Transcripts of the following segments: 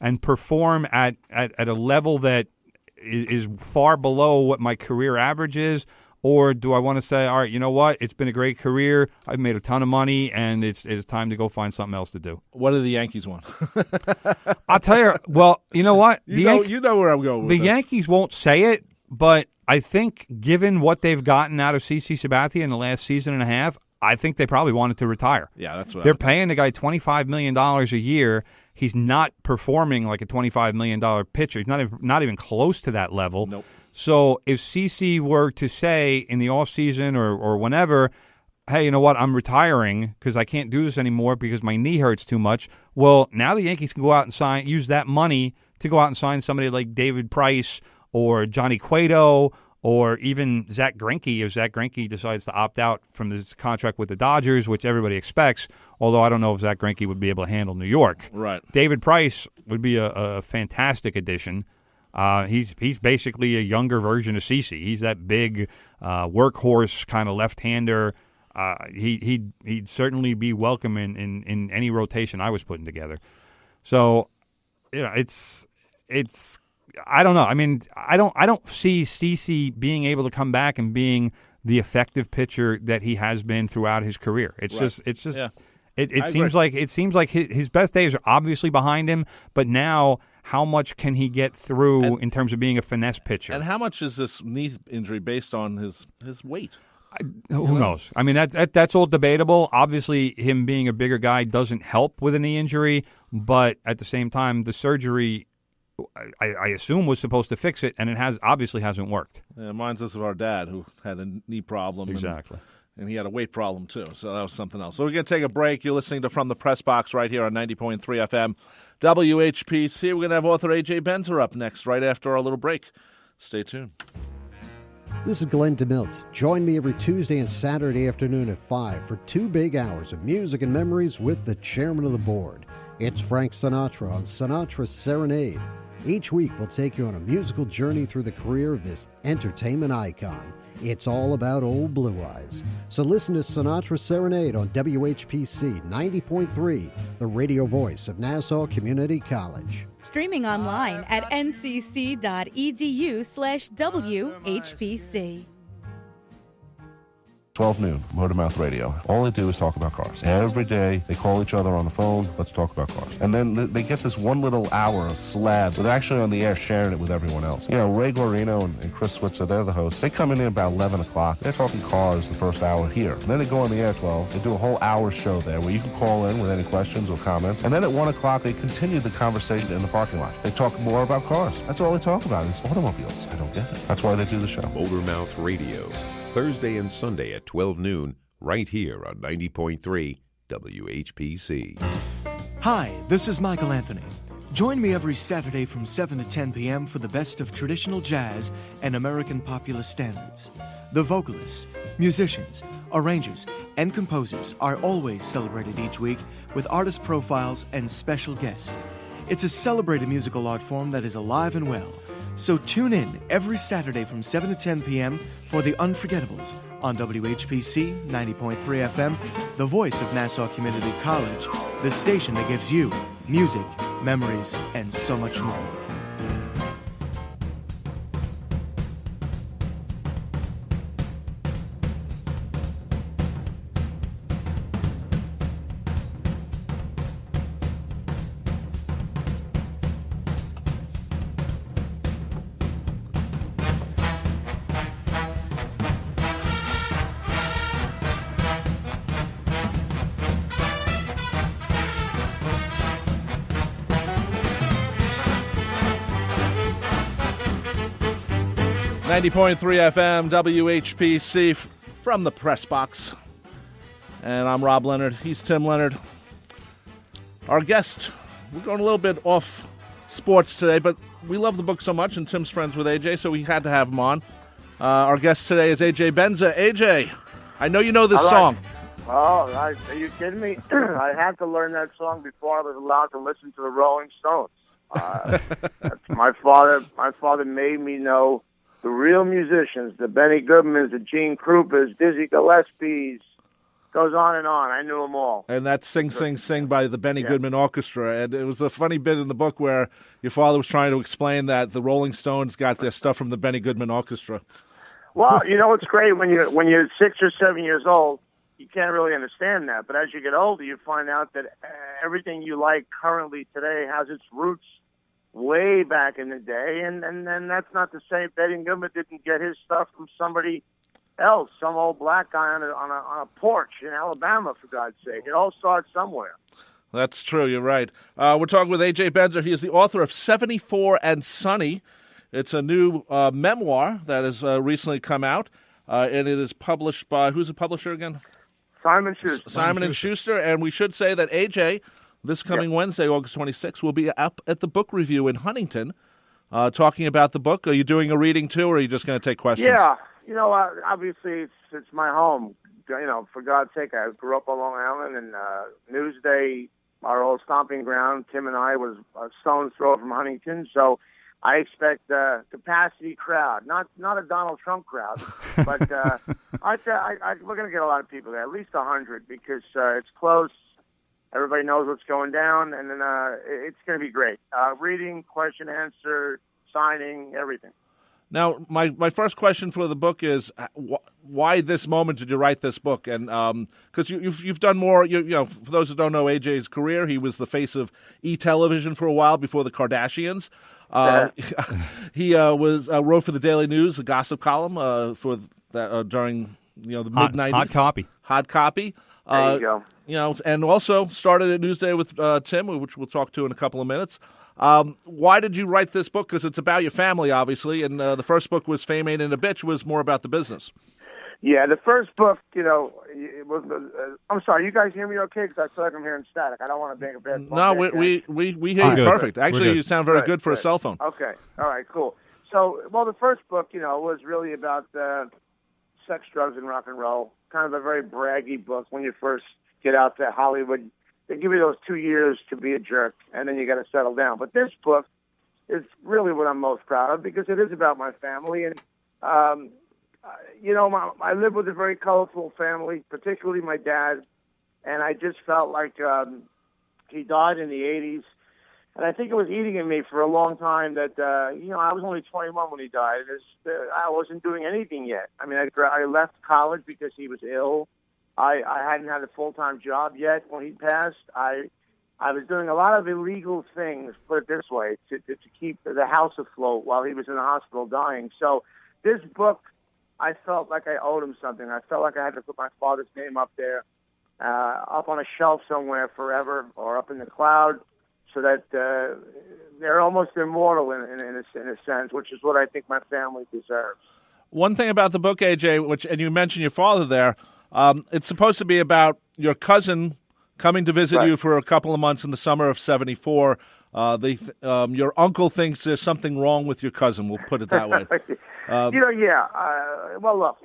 and perform at a level that is far below what my career average is? Or do I want to say, all right, you know what? It's been a great career. I've made a ton of money, and it's time to go find something else to do. What do the Yankees want? I'll tell you. Well, you know what? You know where I'm going with the this. Yankees won't say it, but I think given what they've gotten out of CeCe Sabathia in the last season and a half, I think they probably wanted to retire. Yeah, that's what they're paying the guy $25 million a year. He's not performing like a $25 million pitcher. He's not even close to that level. Nope. So if CeCe were to say in the offseason or whenever, hey, you know what, I'm retiring because I can't do this anymore because my knee hurts too much, well, now the Yankees can go out and use that money to go out and sign somebody like David Price or Johnny Cueto or even Zach Greinke if Zach Greinke decides to opt out from his contract with the Dodgers, which everybody expects, although I don't know if Zach Greinke would be able to handle New York. Right. David Price would be a fantastic addition. He's basically a younger version of CeCe. He's that big workhorse kind of left-hander. He'd certainly be welcome in any rotation I was putting together. So, you know, it's I don't know. I mean, I don't see CeCe being able to come back and being the effective pitcher that he has been throughout his career. It's right. just yeah. it seems like his best days are obviously behind him, but now how much can he get through in terms of being a finesse pitcher? And how much is this knee injury based on his weight? Who knows? I mean, that's all debatable. Obviously, him being a bigger guy doesn't help with a knee injury, but at the same time, the surgery, I assume, was supposed to fix it, and it obviously hasn't worked. Yeah, it reminds us of our dad who had a knee problem. Exactly. And he had a weight problem, too, so that was something else. So we're going to take a break. You're listening to From the Press Box right here on 90.3 FM WHPC. We're going to have author AJ Benza up next right after our little break. Stay tuned. This is Glenn DeMilt. Join me every Tuesday and Saturday afternoon at 5 for 2 big hours of music and memories with the chairman of the board. It's Frank Sinatra on Sinatra Serenade. Each week we'll take you on a musical journey through the career of this entertainment icon. It's all about old Blue Eyes. So listen to Sinatra Serenade on WHPC 90.3, the radio voice of Nassau Community College. Streaming online at ncc.edu/WHPC. 12 noon, Motor Mouth Radio. All they do is talk about cars. Every day, they call each other on the phone, let's talk about cars. And then they get this one little hour of slab, but they're actually on the air sharing it with everyone else. You know, Ray Guarino and Chris Switzer, they're the hosts. They come in about 11 o'clock. They're talking cars the first hour here. And then they go on the air at 12. They do a whole hour show there where you can call in with any questions or comments. And then at 1 o'clock, they continue the conversation in the parking lot. They talk more about cars. That's all they talk about is automobiles. I don't get it. That's why they do the show. Motor Mouth Radio. Thursday and Sunday at 12 noon, right here on 90.3 WHPC. Hi, this is Michael Anthony. Join me every Saturday from 7 to 10 p.m. for the best of traditional jazz and American popular standards. The vocalists, musicians, arrangers, and composers are always celebrated each week with artist profiles and special guests. It's a celebrated musical art form that is alive and well. So tune in every Saturday from 7 to 10 p.m. for The Unforgettables on WHPC 90.3 FM, the voice of Nassau Community College, the station that gives you music, memories, and so much more. .3 FM, WHPC, from the Press Box. And I'm Rob Leonard. He's Tim Leonard. Our guest, we're going a little bit off sports today, but we love the book so much, and Tim's friends with AJ, so we had to have him on. Our guest today is AJ Benza. AJ, I know you know this song. Oh, are you kidding me? I had to learn that song before I was allowed to listen to the Rolling Stones. My father made me know the real musicians, the Benny Goodmans, the Gene Krupers, Dizzy Gillespie's, Goes on and on. I knew them all. And that's Sing, Sing, Sing by the Benny Goodman Orchestra. And it was a funny bit in the book where your father was trying to explain that the Rolling Stones got their stuff from the Benny Goodman Orchestra. Well, it's great when you're 6 or 7 years old. You can't really understand that. But as you get older, you find out that everything you like currently today has its roots way back in the day. And that's not to say Benny Goodman didn't get his stuff from somebody else, some old black guy on a porch in Alabama, for God's sake. It all starts somewhere. That's true. You're right. We're talking with AJ Benza. He is the author of 74 and Sunny. It's a new memoir that has recently come out, and it is published by, who's the publisher again? Simon Schuster. Simon & Schuster. And we should say that AJ, this coming Wednesday, August 26th, will be up at the book review in Huntington talking about the book. Are you doing a reading too, or are you just going to take questions? Yeah. Obviously, it's my home. For God's sake, I grew up on Long Island, and Newsday, our old stomping ground, Tim and I was a stone's throw from Huntington, so I expect a capacity crowd, not a Donald Trump crowd, but we're going to get a lot of people there, at least 100, because it's close. Everybody knows what's going down, and then it's going to be great. Reading, question, answer, signing, everything. Now, my first question for the book is why this moment did you write this book? And because you've done more, for those who don't know AJ's career, he was the face of E-television for a while before the Kardashians. He wrote for the Daily News, a gossip column for that during the mid-90s. Hot copy. Hot copy. There you go. And also started at Newsday with Tim, which we'll talk to in a couple of minutes. Why did you write this book? Because it's about your family, obviously, and the first book was Fame Ain't in a Bitch, was more about the business. Yeah, the first book, it was. I'm sorry, you guys hear me okay? Because I feel like I'm hearing static. I don't want to make a bad point. No, we hear you perfect. Actually, you sound very good for a cell phone. Okay, all right, cool. So, the first book, was really about sex, drugs, and rock and roll. Kind of a very braggy book when you first get out to Hollywood. They give you those 2 years to be a jerk, and then you got to settle down. But this book is really what I'm most proud of because it is about my family. And, I live with a very colorful family, particularly my dad. And I just felt like he died in the 80s. And I think it was eating in me for a long time that, I was only 21 when he died. I wasn't doing anything yet. I mean, I left college because he was ill. I hadn't had a full-time job yet when he passed. I was doing a lot of illegal things, put it this way, to keep the house afloat while he was in the hospital dying. So this book, I felt like I owed him something. I felt like I had to put my father's name up there, up on a shelf somewhere forever or up in the cloud so that they're almost immortal in a sense, which is what I think my family deserves. One thing about the book, AJ, and you mentioned your father there, it's supposed to be about your cousin coming to visit you for a couple of months in the summer of '74. Your uncle thinks there's something wrong with your cousin. We'll put it that way. Well, look,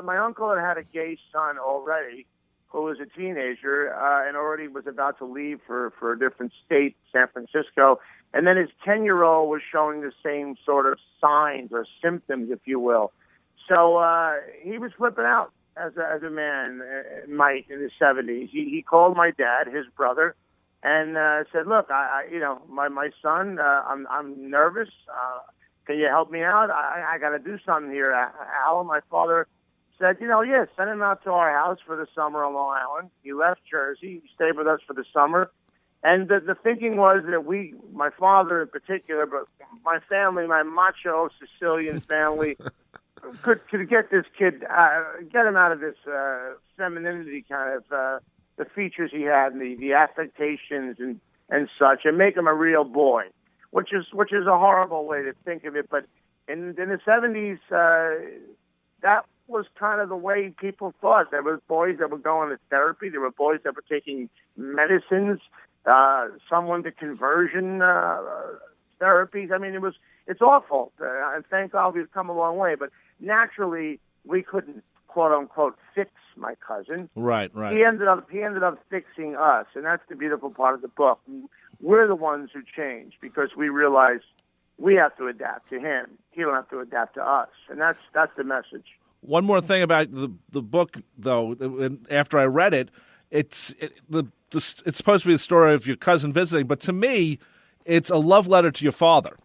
my uncle had a gay son already, who was a teenager and already was about to leave for a different state, San Francisco. And then his 10-year-old was showing the same sort of signs or symptoms, if you will. So he was flipping out as a man might in his 70s. He called my dad, his brother, and said, "Look, my son, I'm nervous. Can you help me out? I got to do something here." Al, my father, said, send him out to our house for the summer on Long Island. He left Jersey. He stayed with us for the summer. And the thinking was that my father in particular, but my family, my macho Sicilian family, could get this kid, get him out of this femininity kind of, the features he had and the affectations and such, and make him a real boy, which is a horrible way to think of it. But in the 70s, that was kind of the way people thought. There were boys that were going to therapy. There were boys that were taking medicines. Some went to conversion therapies. I mean, it's awful. And thank God we've come a long way. But naturally, we couldn't, quote unquote, fix my cousin. Right. He ended up fixing us, and that's the beautiful part of the book. We're the ones who change because we realize we have to adapt to him. He don't have to adapt to us, and that's the message. One more thing about the book, though. After I read it, it's supposed to be the story of your cousin visiting, but to me, it's a love letter to your father.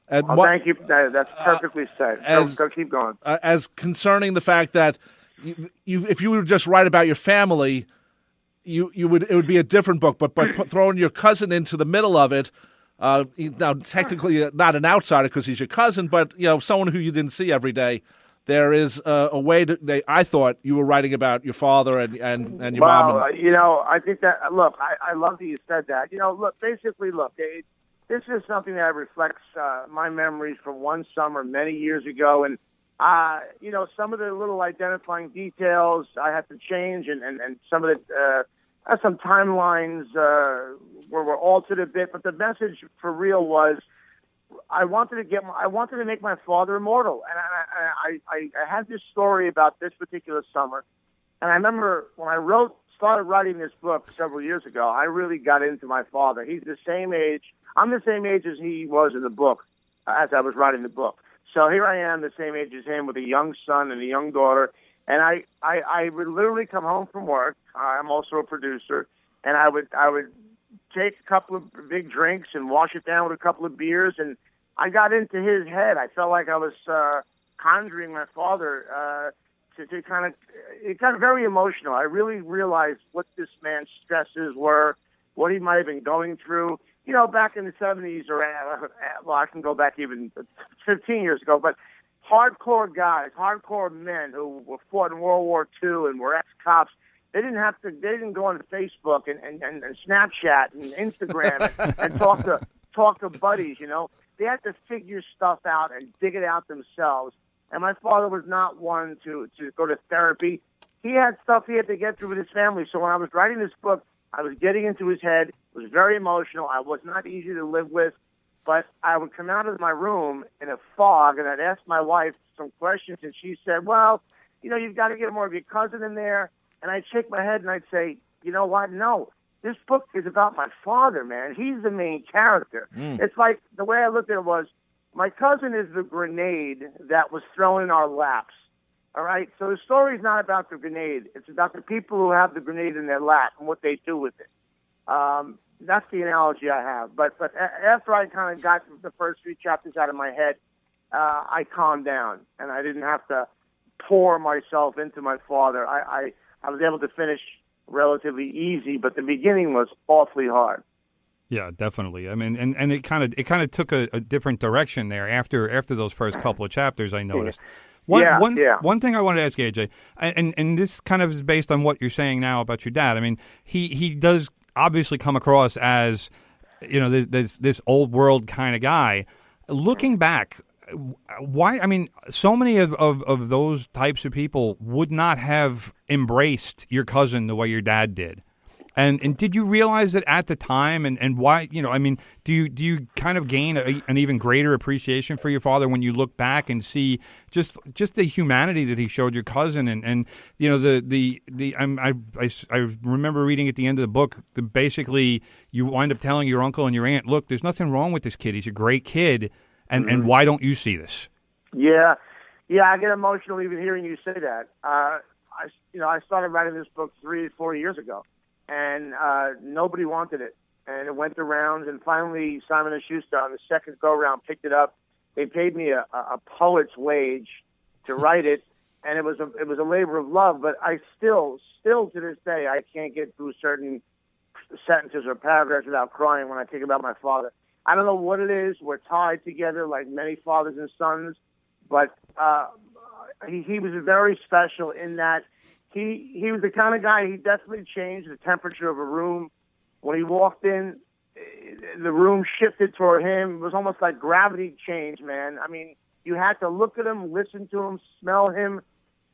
And thank you. That's perfectly said. Go keep going. As concerning the fact that if you would just write about your family, it would be a different book. But by throwing your cousin into the middle of it, now technically not an outsider because he's your cousin, but someone who you didn't see every day. There is a way I thought you were writing about your father and your mom. Well, I think that, look, I love that you said that. Basically, this is something that reflects my memories from one summer many years ago. And, some of the little identifying details I had to change and some of the, some timelines were altered a bit. But the message for real was, I wanted to make my father immortal, and I had this story about this particular summer, and I remember when I started writing this book several years ago, I really got into my father. He's the same age. I'm the same age as he was in the book, as I was writing the book. So here I am, the same age as him, with a young son and a young daughter, and I would literally come home from work. I'm also a producer, and I would take a couple of big drinks and wash it down with a couple of beers, and I got into his head. I felt like I was conjuring my father to kind of very emotional. I really realized what this man's stresses were, what he might have been going through. Back in the 70s, or I can go back even 15 years ago, but hardcore guys, hardcore men who were fought in World War II and were ex-cops, they didn't go on Facebook and Snapchat and Instagram and talk to buddies, They had to figure stuff out and dig it out themselves. And my father was not one to go to therapy. He had stuff he had to get through with his family. So when I was writing this book, I was getting into his head. It was very emotional. I was not easy to live with. But I would come out of my room in a fog, and I'd ask my wife some questions, and she said, well, you've got to get more of your cousin in there. And I'd shake my head, and I'd say, you know what? No. This book is about my father, man. He's the main character. It's like the way I looked at it was, my cousin is the grenade that was thrown in our laps. All right? So the story's not about the grenade. It's about the people who have the grenade in their lap and what they do with it. That's the analogy I have. But after I kind of got the first 3 chapters out of my head, I calmed down, and I didn't have to pour myself into my father. I was able to finish relatively easy, but the beginning was awfully hard. Yeah, definitely. I mean, and it kind of took a different direction there after those first couple of chapters, I noticed. One thing I wanted to ask AJ, and this kind of is based on what you're saying now about your dad. I mean, he does obviously come across as, this old world kind of guy. Looking back, why? I mean, so many of those types of people would not have embraced your cousin the way your dad did. And did you realize it at the time? And why? I mean, do you kind of gain an even greater appreciation for your father when you look back and see just the humanity that he showed your cousin? And I remember reading at the end of the book that basically you wind up telling your uncle and your aunt, look, there's nothing wrong with this kid. He's a great kid. And why don't you see this? Yeah, I get emotional even hearing you say that. I started writing this book 3 or 4 years ago, and nobody wanted it. And it went the rounds, and finally Simon & Schuster on the second go-round picked it up. They paid me a poet's wage to write it, and it was a labor of love. But I still to this day, I can't get through certain sentences or paragraphs without crying when I think about my father. I don't know what it is. We're tied together like many fathers and sons, but he was very special in that he was the kind of guy, he definitely changed the temperature of a room. When he walked in, the room shifted toward him. It was almost like gravity changed, man. I mean, you had to look at him, listen to him, smell him.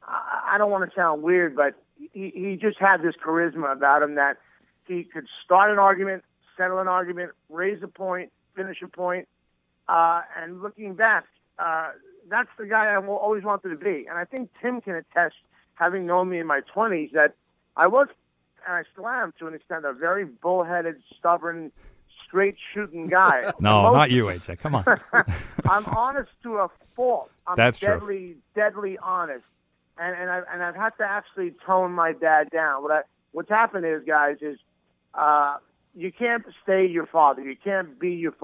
I don't want to sound weird, but he just had this charisma about him that he could start an argument, settle an argument, raise a point, finish a point. And looking back, that's the guy I always wanted to be. And I think Tim can attest, having known me in my 20s, that I was, and I still am to an extent, a very bullheaded, stubborn, straight-shooting guy. No, not you, AJ. Come on. I'm honest to a fault. I'm That's deadly honest. and I've had to actually tone my dad down. What's happened is, guys, is you can't stay your father. You can't be your father.